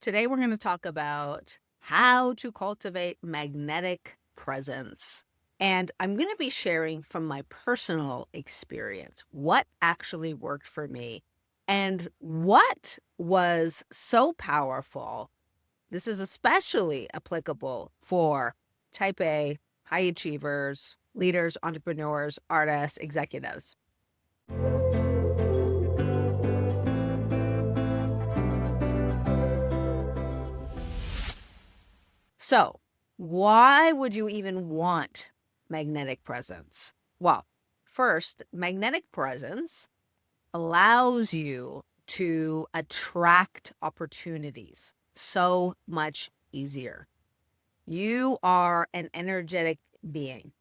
Today we're going to talk about how to cultivate magnetic presence. And I'm going to be sharing from my personal experience what actually worked for me and what was so powerful. This is especially applicable for type A, high achievers, leaders, entrepreneurs, artists, executives. So, why would you even want magnetic presence? Well, first, magnetic presence allows you to attract opportunities so much easier. You are an energetic being.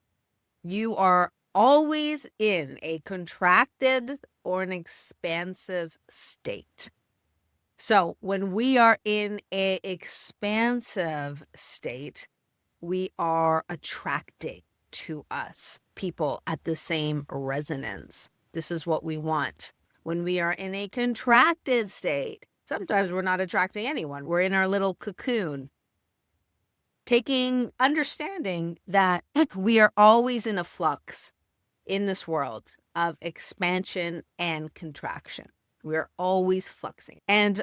You are always in a contracted or an expansive state. So when we are in an expansive state, we are attracting to us people at the same resonance. This is what we want. When we are in a contracted state, sometimes we're not attracting anyone. We're in our little cocoon. Understanding that we are always in a flux in this world of expansion and contraction. We're always fluxing. And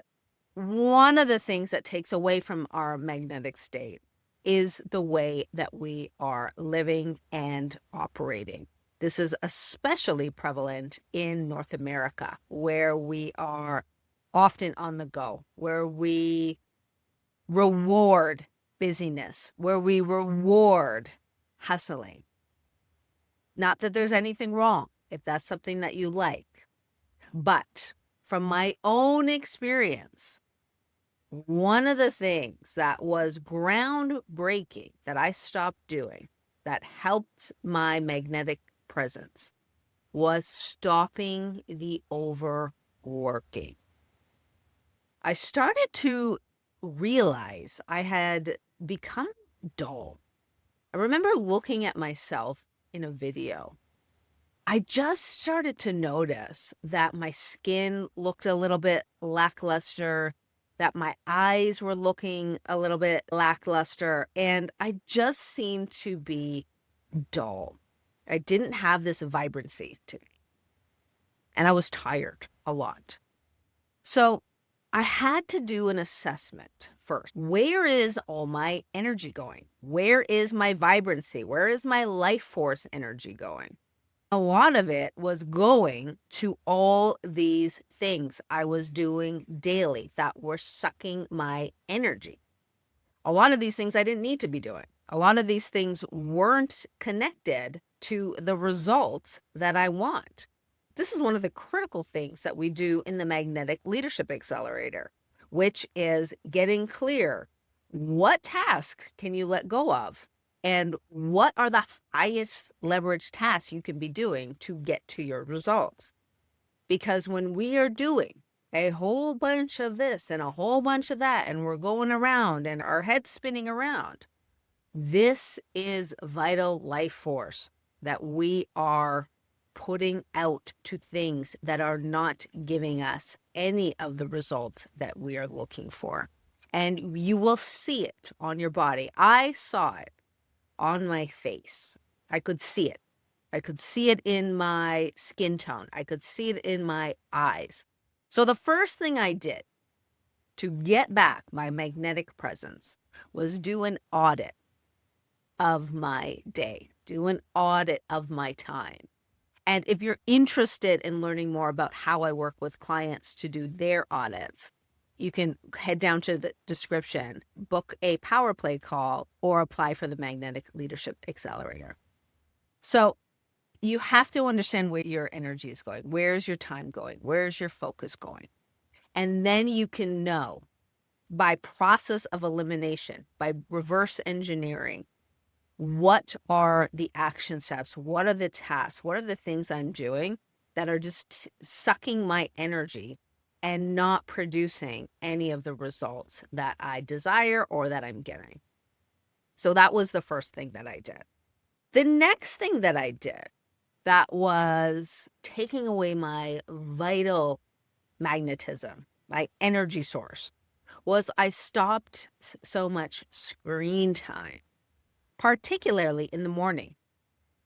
one of the things that takes away from our magnetic state is the way that we are living and operating. This is especially prevalent in North America, where we are often on the go, where we reward busyness, where we reward hustling. Not that there's anything wrong if that's something that you like, but from my own experience, one of the things that was groundbreaking that I stopped doing that helped my magnetic presence was stopping the overworking. I started to realize I had become dull. I remember looking at myself in a video. I just started to notice that my skin looked a little bit lackluster, that my eyes were looking a little bit lackluster, and I just seemed to be dull. I didn't have this vibrancy to me, and I was tired a lot. So I had to do an assessment first. Where is all my energy going? Where is my vibrancy? Where is my life force energy going? A lot of it was going to all these things I was doing daily that were sucking my energy. A lot of these things I didn't need to be doing. A lot of these things weren't connected to the results that I want. This is one of the critical things that we do in the Magnetic Leadership Accelerator, which is getting clear. What task can you let go of? And what are the highest leverage tasks you can be doing to get to your results? Because when we are doing a whole bunch of this and a whole bunch of that, and we're going around and our head's spinning around, this is vital life force that we are putting out to things that are not giving us any of the results that we are looking for. And you will see it on your body. I saw it on my face. I could see it. I could see it in my skin tone. I could see it in my eyes. So the first thing I did to get back my magnetic presence was do an audit of my day, do an audit of my time. And if you're interested in learning more about how I work with clients to do their audits, you can head down to the description, book a power play call, or apply for the Magnetic Leadership Accelerator. So you have to understand where your energy is going. Where's your time going? Where's your focus going? And then you can know by process of elimination, by reverse engineering, what are the action steps? What are the tasks? What are the things I'm doing that are just sucking my energy and not producing any of the results that I desire or that I'm getting? So that was the first thing that I did. The next thing that I did that was taking away my vital magnetism, my energy source, was I stopped so much screen time, particularly in the morning.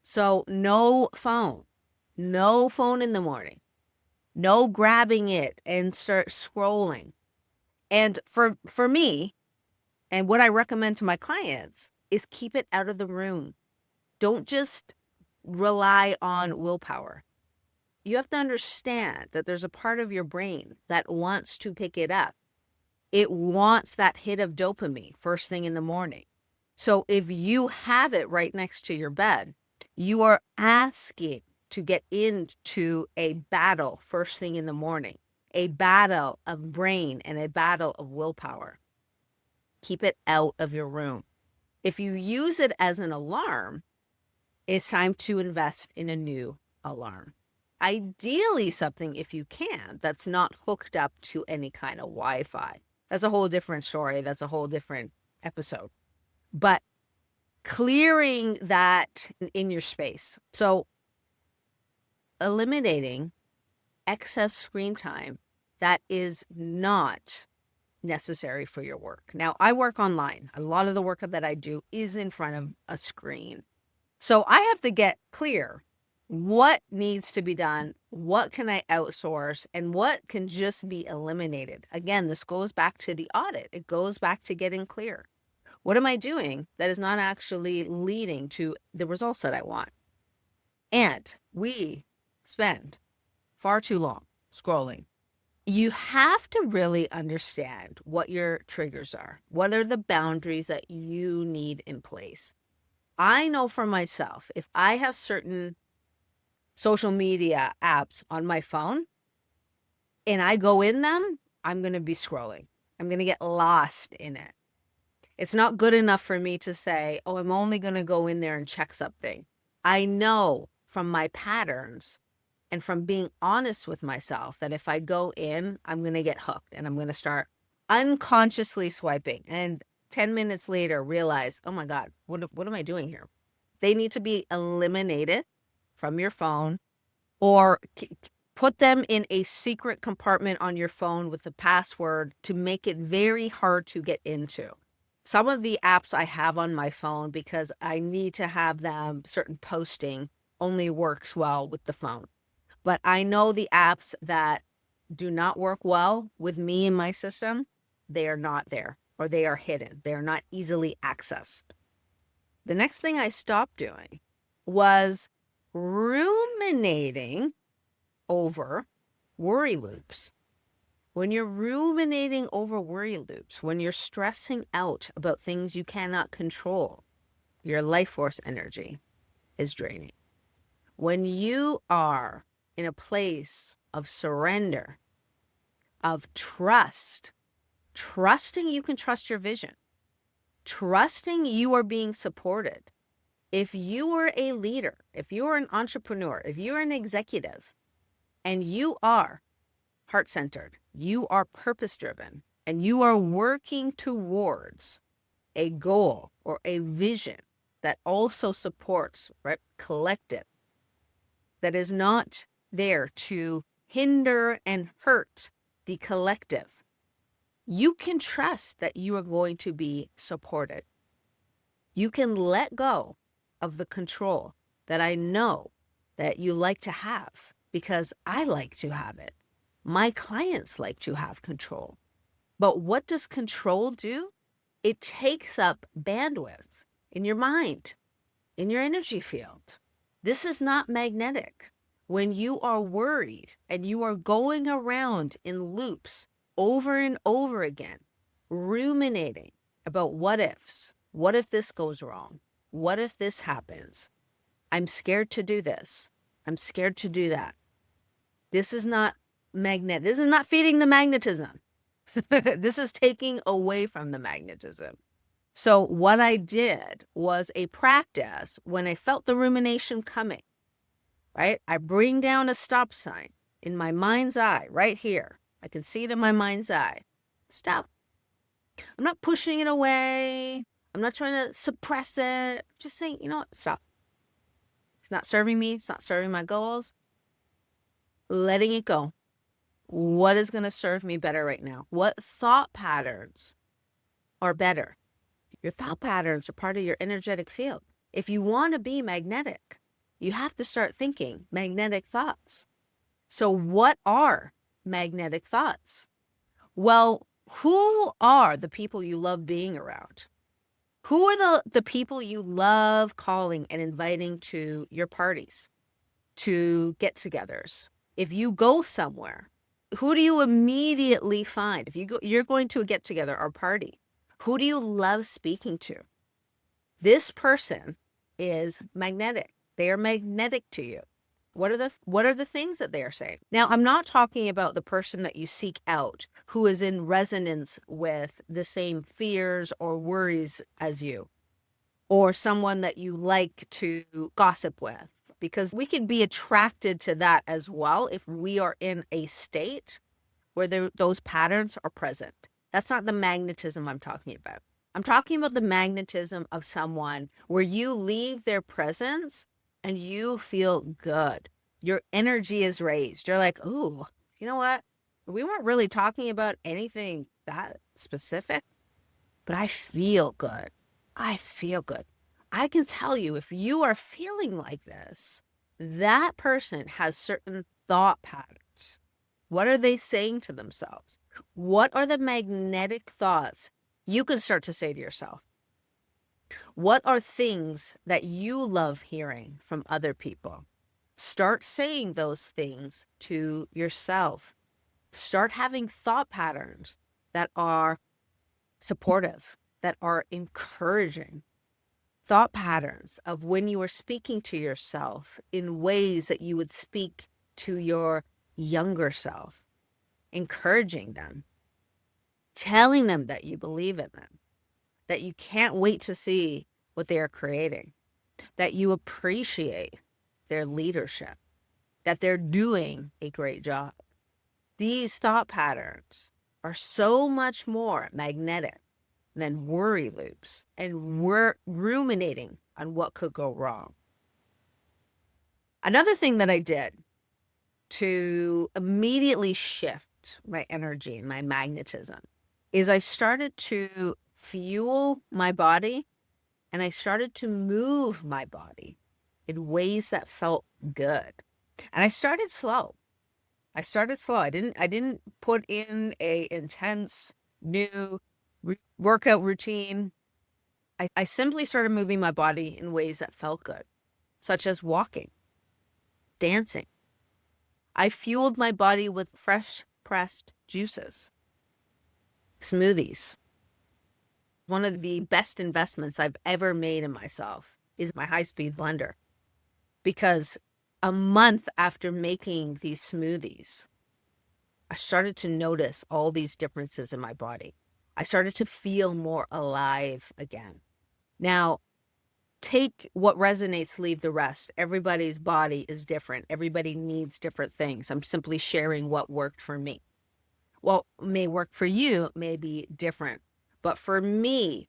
So no phone in the morning, no grabbing it and start scrolling. And for me, and what I recommend to my clients is keep it out of the room. Don't just rely on willpower. You have to understand that there's a part of your brain that wants to pick it up. It wants that hit of dopamine first thing in the morning. So if you have it right next to your bed, you are asking to get into a battle first thing in the morning, a battle of brain and a battle of willpower. Keep it out of your room. If you use it as an alarm, it's time to invest in a new alarm. Ideally, something, if you can, that's not hooked up to any kind of Wi-Fi. That's a whole different story. That's a whole different episode. But clearing that in your space. So eliminating excess screen time that is not necessary for your work. Now, I work online. A lot of the work that I do is in front of a screen. So I have to get clear what needs to be done, what can I outsource, and what can just be eliminated. Again, this goes back to the audit. It goes back to getting clear. What am I doing that is not actually leading to the results that I want? And we spend far too long scrolling. You have to really understand what your triggers are. What are the boundaries that you need in place? I know for myself, if I have certain social media apps on my phone and I go in them, I'm going to be scrolling. I'm going to get lost in it. It's not good enough for me to say, oh, I'm only going to go in there and check something. I know from my patterns and from being honest with myself that if I go in, I'm going to get hooked and I'm going to start unconsciously swiping. And 10 minutes later, realize, oh my God, what am I doing here? They need to be eliminated from your phone or put them in a secret compartment on your phone with a password to make it very hard to get into. Some of the apps I have on my phone, because I need to have them, certain posting only works well with the phone. But I know the apps that do not work well with me and my system, they are not there or they are hidden. They are not easily accessed. The next thing I stopped doing was ruminating over worry loops. When you're ruminating over worry loops, when you're stressing out about things you cannot control, your life force energy is draining. When you are in a place of surrender, of trust, trusting you can trust your vision, trusting you are being supported. If you are a leader, if you are an entrepreneur, if you're an executive, and you are heart-centered, you are purpose-driven, and you are working towards a goal or a vision that also supports, right, collective, that is not there to hinder and hurt the collective, you can trust that you are going to be supported. You can let go of the control that I know that you like to have, because I like to have it. My clients like to have control. But what does control do? It takes up bandwidth in your mind, in your energy field. This is not magnetic. When you are worried and you are going around in loops over and over again, ruminating about what ifs. What if this goes wrong? What if this happens? I'm scared to do this. I'm scared to do that. This is not magnet. This is not feeding the magnetism. This is taking away from the magnetism. So what I did was a practice when I felt the rumination coming, right? I bring down a stop sign in my mind's eye right here. I can see it in my mind's eye. Stop. I'm not pushing it away. I'm not trying to suppress it. I'm just saying, you know what? Stop. It's not serving me. It's not serving my goals. Letting it go. What is going to serve me better right now? What thought patterns are better? Your thought patterns are part of your energetic field. If you want to be magnetic, you have to start thinking magnetic thoughts. So what are magnetic thoughts? Well, who are the people you love being around? Who are the people you love calling and inviting to your parties, to get-togethers? If you go somewhere, who do you immediately find? If you're going to a get-together or party, who do you love speaking to? This person is magnetic. They are magnetic to you. What are the things that they are saying? Now, I'm not talking about the person that you seek out who is in resonance with the same fears or worries as you, or someone that you like to gossip with, because we can be attracted to that as well if we are in a state where those patterns are present. That's not the magnetism I'm talking about. I'm talking about the magnetism of someone where you leave their presence and you feel good. Your energy is raised. You're like, ooh, you know what? We weren't really talking about anything that specific, but I feel good. I feel good. I can tell you, if you are feeling like this, that person has certain thought patterns. What are they saying to themselves? What are the magnetic thoughts you can start to say to yourself? What are things that you love hearing from other people? Start saying those things to yourself. Start having thought patterns that are supportive, that are encouraging. Thought patterns of when you are speaking to yourself in ways that you would speak to your younger self, encouraging them, telling them that you believe in them, that you can't wait to see what they are creating, that you appreciate their leadership, that they're doing a great job. These thought patterns are so much more magnetic than worry loops and ruminating on what could go wrong. Another thing that I did to immediately shift my energy and my magnetism is I started to fuel my body and I started to move my body in ways that felt good. And I started slow. I didn't put in a intense new workout routine. I simply started moving my body in ways that felt good, such as walking, dancing. I fueled my body with fresh pressed juices, smoothies. One of the best investments I've ever made in myself is my high-speed blender, because a month after making these smoothies, I started to notice all these differences in my body. I started to feel more alive again. Now, take what resonates, leave the rest. Everybody's body is different. Everybody needs different things. I'm simply sharing what worked for me. What may work for you may be different. But for me,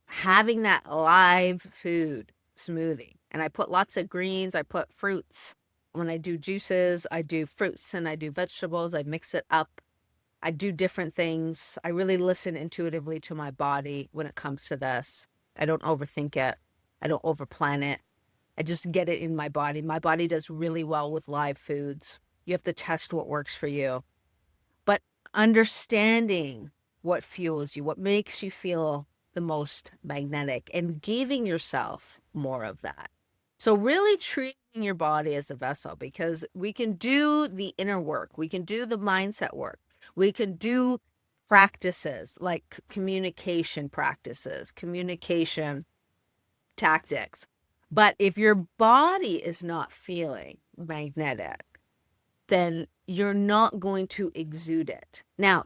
having that live food smoothie, and I put lots of greens, I put fruits. When I do juices, I do fruits and I do vegetables. I mix it up. I do different things. I really listen intuitively to my body when it comes to this. I don't overthink it. I don't overplan it. I just get it in my body. My body does really well with live foods. You have to test what works for you. But understanding what fuels you, what makes you feel the most magnetic, and giving yourself more of that. So really treating your body as a vessel, because we can do the inner work. We can do the mindset work. We can do practices like communication practices, communication tactics. But if your body is not feeling magnetic, then you're not going to exude it. Now,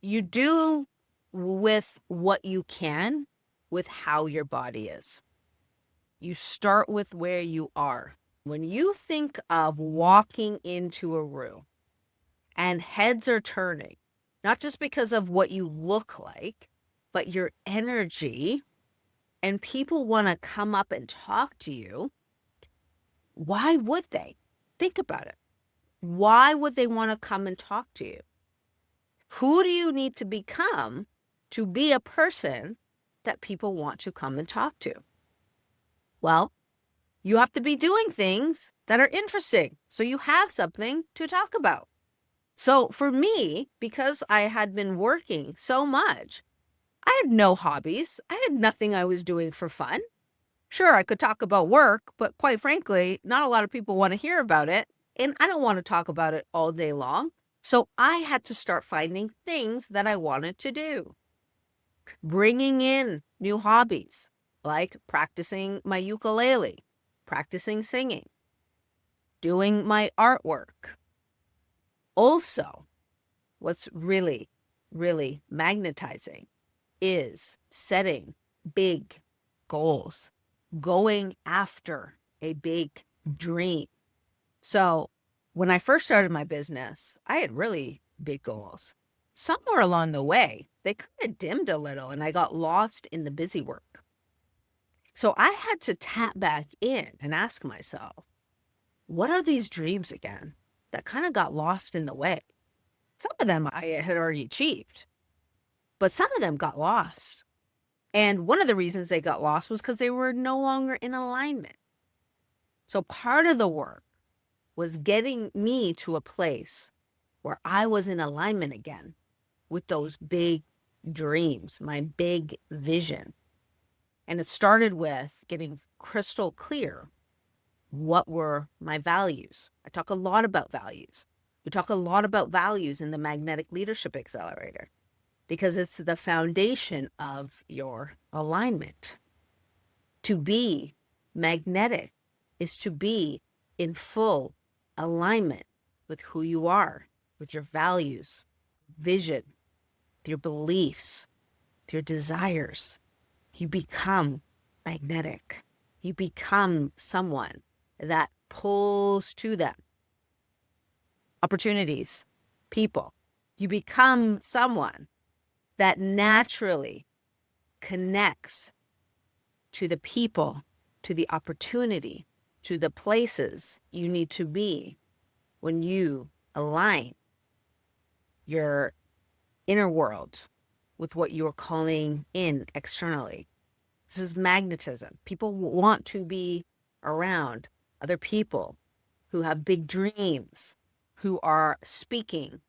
you do with what you can, with how your body is. You start with where you are. When you think of walking into a room and heads are turning, not just because of what you look like, but your energy, and people want to come up and talk to you, why would they? Think about it. Why would they want to come and talk to you? Who do you need to become to be a person that people want to come and talk to? Well, you have to be doing things that are interesting so you have something to talk about. So for me, because I had been working so much, I had no hobbies. I had nothing I was doing for fun. Sure, I could talk about work, but quite frankly, not a lot of people want to hear about it. And I don't want to talk about it all day long. So I had to start finding things that I wanted to do. Bringing in new hobbies, like practicing my ukulele, practicing singing, doing my artwork. Also, what's really, really magnetizing is setting big goals, going after a big dream. So when I first started my business, I had really big goals. Somewhere along the way, they kind of dimmed a little and I got lost in the busy work. So I had to tap back in and ask myself, what are these dreams again that kind of got lost in the way? Some of them I had already achieved, but some of them got lost. And one of the reasons they got lost was because they were no longer in alignment. So part of the work was getting me to a place where I was in alignment again with those big dreams, my big vision. And it started with getting crystal clear what were my values. I talk a lot about values. We talk a lot about values in the Magnetic Leadership Accelerator because it's the foundation of your alignment. To be magnetic is to be in full alignment with who you are, with your values, vision, your beliefs, your desires. You become magnetic. You become someone that pulls to them opportunities, people. You become someone that naturally connects to the people, to the opportunity, to the places you need to be when you align your inner world with what you're calling in externally. This is magnetism. People want to be around other people who have big dreams, who are speaking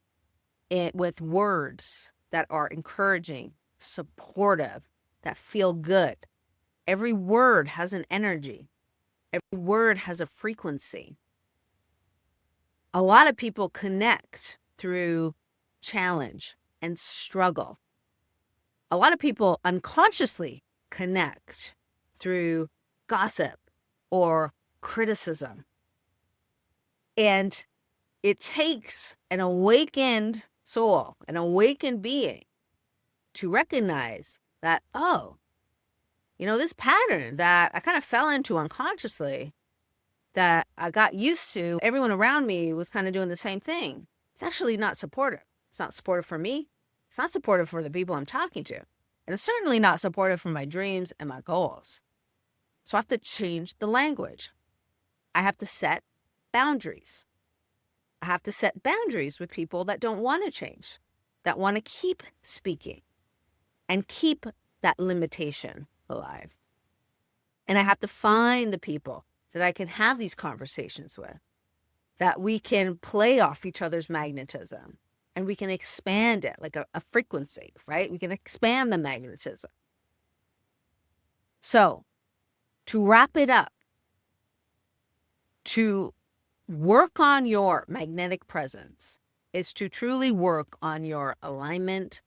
it with words that are encouraging, supportive, that feel good. Every word has an energy. Every word has a frequency. A lot of people connect through challenge and struggle. A lot of people unconsciously connect through gossip or criticism. And it takes an awakened soul, an awakened being to recognize that, oh, this pattern that I kind of fell into unconsciously, that I got used to, everyone around me was kind of doing the same thing. It's actually not supportive. It's not supportive for me. It's not supportive for the people I'm talking to. And it's certainly not supportive for my dreams and my goals. So I have to change the language. I have to set boundaries. I have to set boundaries with people that don't want to change, that want to keep speaking and keep that limitation alive. And I have to find the people that I can have these conversations with, that we can play off each other's magnetism and we can expand it like a frequency, right? We can expand the magnetism. So to wrap it up, to work on your magnetic presence is to truly work on your alignment.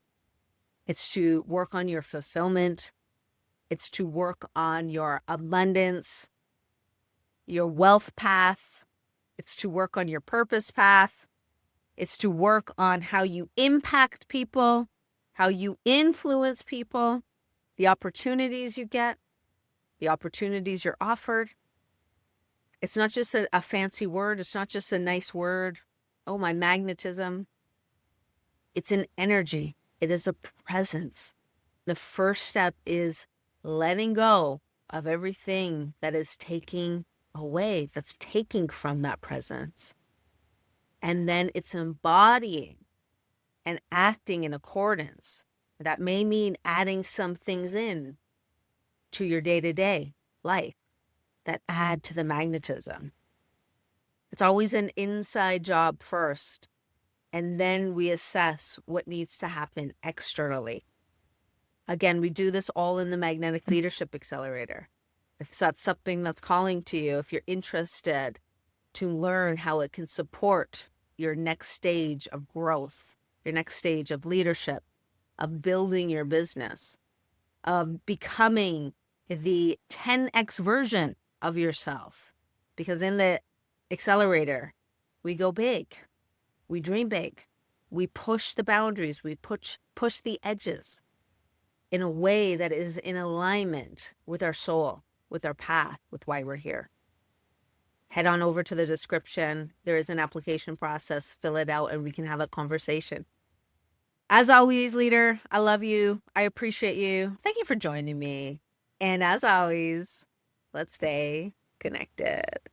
It's to work on your fulfillment. It's to work on your abundance, your wealth path. It's to work on your purpose path. It's to work on how you impact people, how you influence people, the opportunities you get, the opportunities you're offered. It's not just a fancy word. It's not just a nice word. Oh, my magnetism. It's an energy. It is a presence. The first step is letting go of everything that is taking away, that's taking from that presence. And then it's embodying and acting in accordance. That may mean adding some things in to your day-to-day life that add to the magnetism. It's always an inside job first, and then we assess what needs to happen externally. Again, we do this all in the Magnetic Leadership Accelerator. If that's something that's calling to you, if you're interested to learn how it can support your next stage of growth, your next stage of leadership, of building your business, of becoming the 10x version of yourself. Because in the accelerator, we go big, we dream big, we push the boundaries, we push the edges in a way that is in alignment with our soul, with our path, with why we're here. Head on over to the description. There is an application process. Fill it out and we can have a conversation. As always, leader, I love you. I appreciate you. Thank you for joining me. And as always, let's stay connected.